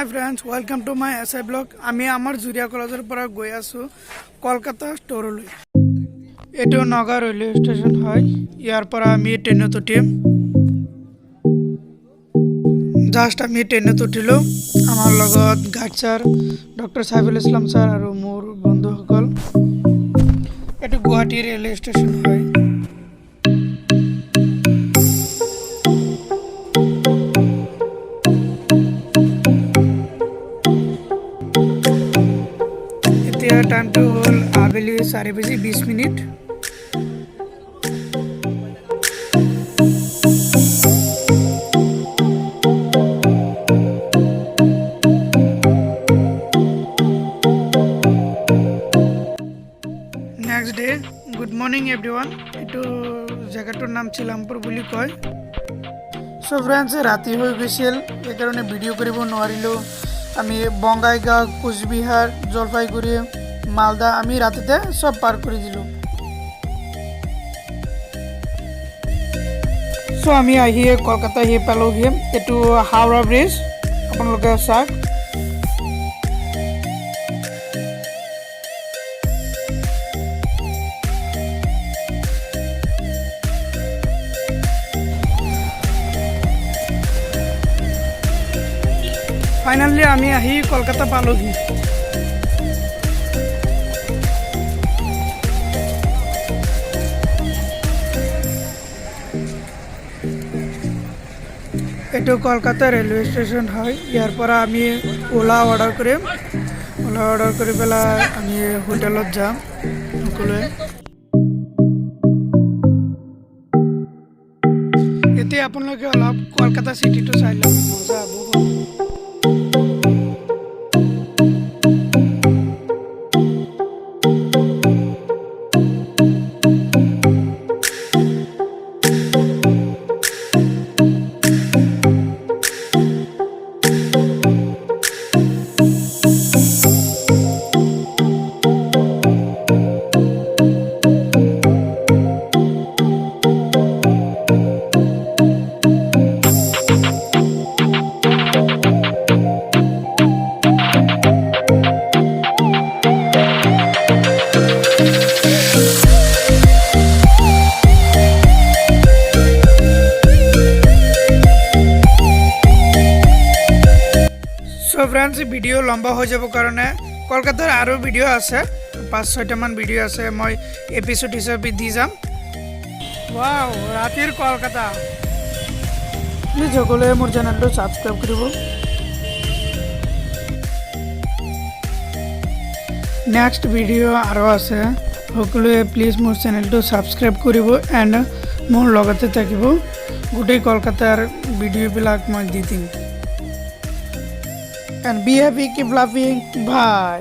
Hi friends, welcome to my essay blog. আমি আমার জুরিয়া কলেজের পৰা গৈ আছো কলকাতা স্টোরলৈ। এটো নগা রেলওয়ে স্টেশন হয়। ইয়াৰ পৰা আমি ট্ৰেইনত উঠিম। জাস্ট আমি ট্ৰেইনত উঠিলো। আমাৰ লগত guide sir doctor Saiful Islam sir আৰু মোৰ বন্ধুসকল। এটো গুৱাহাটী ৰেলওয়ে স্টেশন হয়। Time to hold आबेली 4:20 Next day, good morning everyone. এটো জায়গাটোৰ নাম চিলামপুৰ বুলি কয়। সো ফ্রেন্ডস ৰাতি হৈ গৈছিল এই কাৰণে ভিডিও কৰিব নোৱাৰিলো। আমি বঙ্গাইগাঁও কোচবিহার জলপাইগুড়ি মালদা আমি রাতেতে সব পার করে দিল। সো আমি আহিয়ে কলকাতা আহি পালোহি। এটো হাওড়া ব্রিজ আপোনালোকে চাওক। ফাইনালি আমি আহি কলকাতা পালোহি। এটো কলকাতা রেলওয়ে স্টেশন হয়। ইয়াৰ পৰা আমি ওলা অর্ডার কৰিম। ওলা অর্ডার কৰি পেলাই আমি হোটেলত যাম সকলোৱে। এতিয়া আপোনালোকে অলপ কলকাতা সিটিটো চাই লওক, মজা বহুত। সো ফ্রেন্ডস ভিডিও লম্বা হৈ যাব কাৰণে কলকাতাৰ আৰু ভিডিও আছে, 5-6টা মান ভিডিও আছে, মই এপিসোড হিচাপে দি যাম। ওয়াও, ৰাতিৰ কলকাতা। প্লিজ সকলোৱে মোৰ চেনেলটো সাবস্ক্রাইব কৰিব। নেক্সট ভিডিও আৰু আছে, সকলোৱে প্লিজ মোৰ চেনেলটো সাবস্ক্রাইব কৰিব এণ্ড মোৰ লগতে থাকিব। গোটেই কলকাতাৰ ভিডিওবিলাক মই দি দিম। And be happy, keep laughing, bye.